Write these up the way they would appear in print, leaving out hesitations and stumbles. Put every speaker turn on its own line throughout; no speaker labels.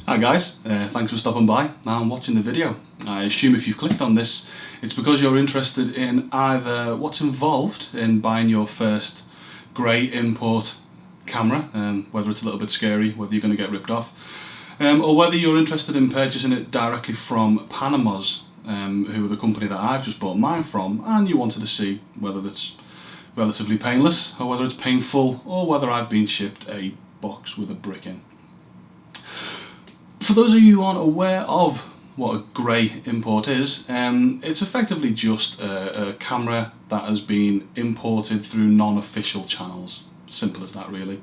Hi guys, thanks for stopping by and watching the video. I assume if you've clicked on this, it's because you're interested in either what's involved in buying your first grey import camera, whether it's a little bit scary, whether you're going to get ripped off, or whether you're interested in purchasing it directly from Panamoz, who are the company that I've just bought mine from, and you wanted to see whether it's relatively painless, or whether it's painful, or whether I've been shipped a box with a brick in. For those of you who aren't aware of what a grey import is, it's effectively just a camera that has been imported through non-official channels. Simple as that, really.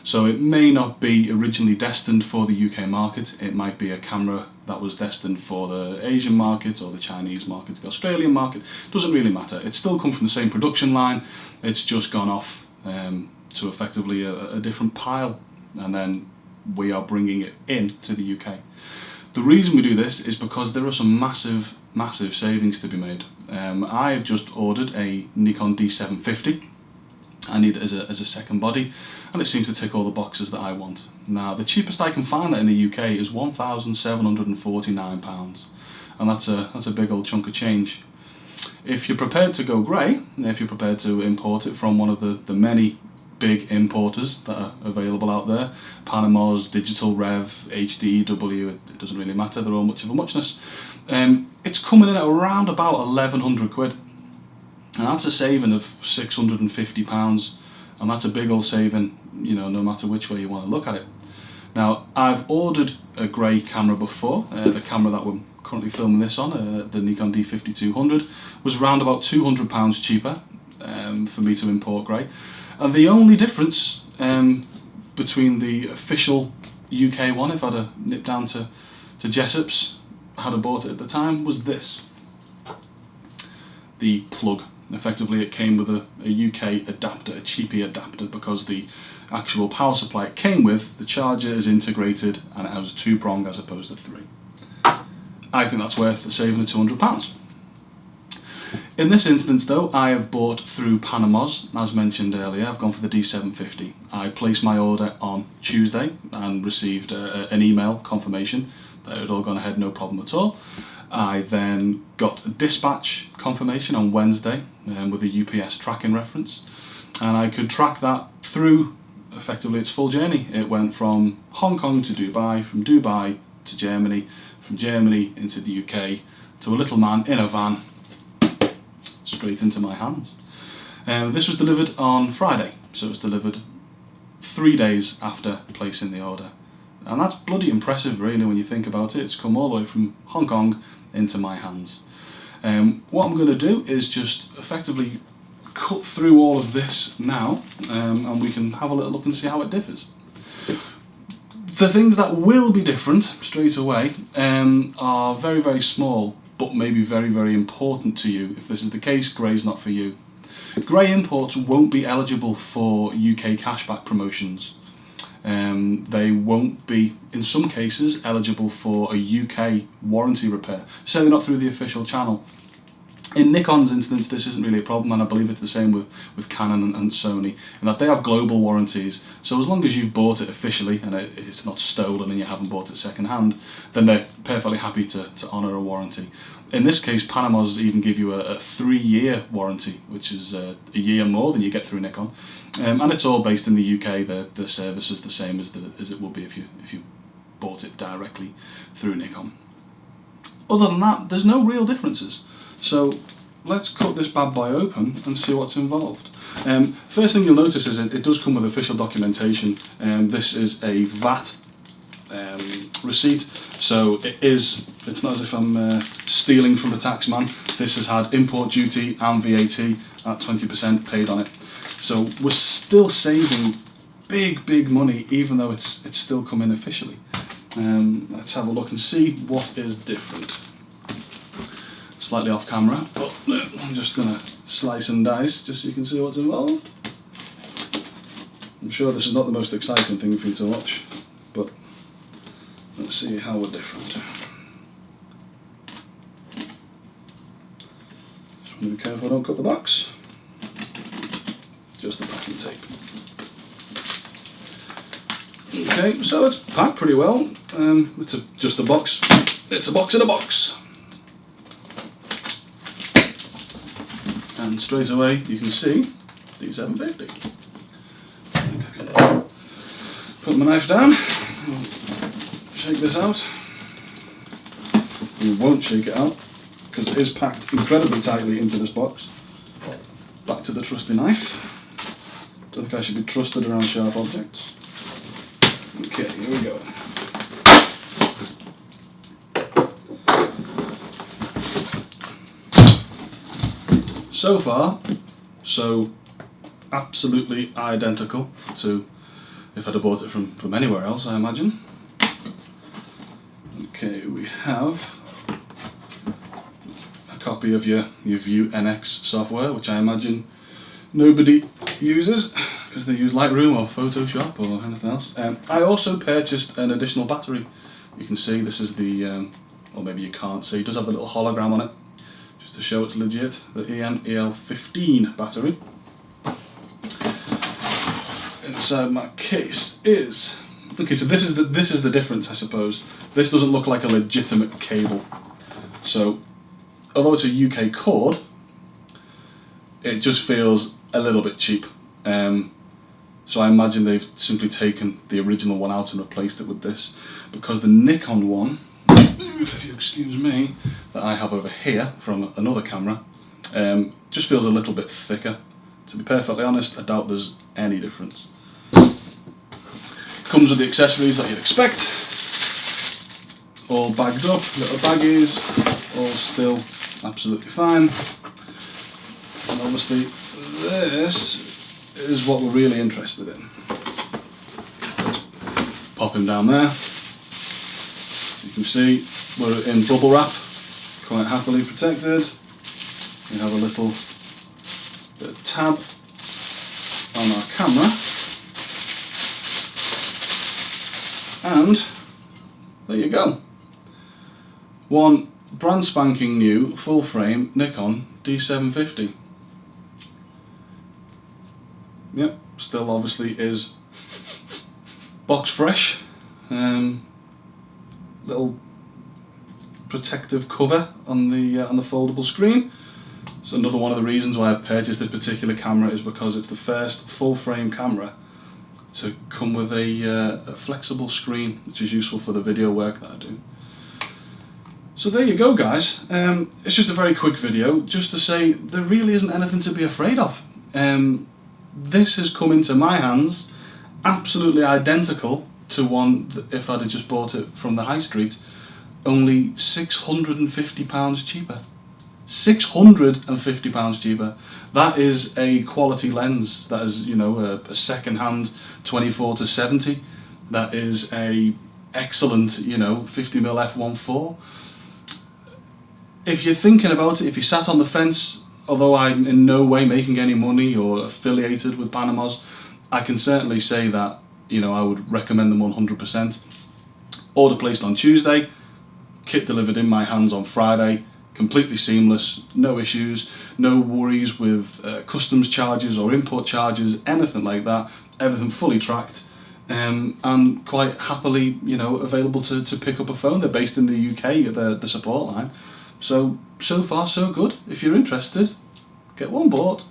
So it may not be originally destined for the UK market. It might be a camera that was destined for the Asian market or the Chinese market, the Australian market. Doesn't really matter. It's still come from the same production line. It's just gone off to effectively a different pile, and then we are bringing it in to the UK. The reason we do this is because there are some massive savings to be made. I've just ordered a Nikon D750. I need it as a second body, and it seems to tick all the boxes that I want. Now, the cheapest I can find that in the UK is £1,749, and that's a big old chunk of change. If you're prepared to go grey, if you're prepared to import it from one of the many big importers that are available out there, Panamoz, Digital Rev, HDW, it doesn't really matter, they're all much of a muchness. It's coming in at around about 1,100 quid. And that's a saving of £650, and that's a big old saving, you know, no matter which way you want to look at it. Now, I've ordered a grey camera before. The camera that we're currently filming this on, the Nikon D750 was around about £200 cheaper for me to import grey. And the only difference between the official UK one, if I'd have nipped down to Jessop's, had I bought it at the time, was this. The plug. Effectively it came with a UK adapter, a cheapy adapter, because the actual power supply it came with, the charger is integrated and it has a 2-prong as opposed to 3. I think that's worth the saving of £200. In this instance though, I have bought through Panamoz, as mentioned earlier. I've gone for the D750. I placed my order on Tuesday and received an email confirmation that it had all gone ahead, no problem at all. I then got a dispatch confirmation on Wednesday with a UPS tracking reference, and I could track that through effectively its full journey. It went from Hong Kong to Dubai, from Dubai to Germany, from Germany into the UK, to a little man in a van, straight into my hands. This was delivered on Friday, so it was delivered 3 days after placing the order. And that's bloody impressive, really, when you think about it. It's come all the way from Hong Kong into my hands. What I'm going to do is just effectively cut through all of this now, and we can have a little look and see how it differs. The things that will be different straight away are very, very small, but maybe very, very important to you. If this is the case, grey's not for you. Grey imports won't be eligible for UK cashback promotions. They won't be, in some cases, eligible for a UK warranty repair, certainly not through the official channel. In Nikon's instance, this isn't really a problem, and I believe it's the same with Canon and Sony, in that they have global warranties. So as long as you've bought it officially and it's not stolen and you haven't bought it second hand, then they're perfectly happy to honour a warranty. In this case, Panamoz even give you a 3-year warranty, which is a year more than you get through Nikon, and it's all based in the UK. The service is the same as it would be if you bought it directly through Nikon. Other than that, there's no real differences. So let's cut this bad boy open and see what's involved. First thing you'll notice is it does come with official documentation. This is a VAT receipt, so it's not as if I'm stealing from the tax man. This has had import duty and VAT at 20% paid on it. So we're still saving big money, even though it's still come in officially. Let's have a look and see what is different. Slightly off camera, but I'm just going to slice and dice just so you can see what's involved. I'm sure this is not the most exciting thing for you to watch, but let's see how we're different. Just want to be careful I don't cut the box. Just the packing tape. Okay, so it's packed pretty well. It's just a box. It's a box in a box. And straight away you can see D750. I think I can put my knife down, shake this out. You won't shake it out because it is packed incredibly tightly into this box. Back to the trusty knife. Don't think I should be trusted around sharp objects. Okay, here we go. So far, so absolutely identical to if I'd have bought it from anywhere else, I imagine. Okay, we have a copy of your View NX software, which I imagine nobody uses because they use Lightroom or Photoshop or anything else. I also purchased an additional battery. You can see this is the, or maybe you can't see, it does have a little hologram on it, just to show it's legit, the EM-EL15 battery. Inside my case is, okay, so this is the difference, I suppose. This doesn't look like a legitimate cable. So, although it's a UK cord, it just feels a little bit cheap. So I imagine they've simply taken the original one out and replaced it with this, because the Nikon one, if you excuse me, that I have over here from another camera, just feels a little bit thicker. To be perfectly honest, I doubt there's any difference. Comes with the accessories that you'd expect, all bagged up, little baggies, all still absolutely fine. And obviously this is what we're really interested in. Let's pop him down there. You can see we're in bubble wrap, quite happily protected. We have a little bit of tab on our camera. And there you go. One brand spanking new full frame Nikon D750. Yep, still obviously is box fresh. Little protective cover on the foldable screen. So another one of the reasons why I purchased this particular camera is because it's the first full frame camera to come with a flexible screen, which is useful for the video work that I do. So there you go, guys. It's just a very quick video just to say there really isn't anything to be afraid of. This has come into my hands absolutely identical to one that if I'd have just bought it from the high street, only £650 cheaper. £650 cheaper. That is a quality lens. That is, you know, a second-hand 24-70. That is a excellent, you know, 50mm f1.4. If you're thinking about it, if you sat on the fence, although I'm in no way making any money or affiliated with Panamoz, I can certainly say that, you know, I would recommend them 100%. Order placed on Tuesday, kit delivered in my hands on Friday, completely seamless, no issues, no worries with customs charges or import charges, anything like that, everything fully tracked, and quite happily, you know, available to pick up a phone. They're based in the UK, the support line. So far so good. If you're interested, get one bought.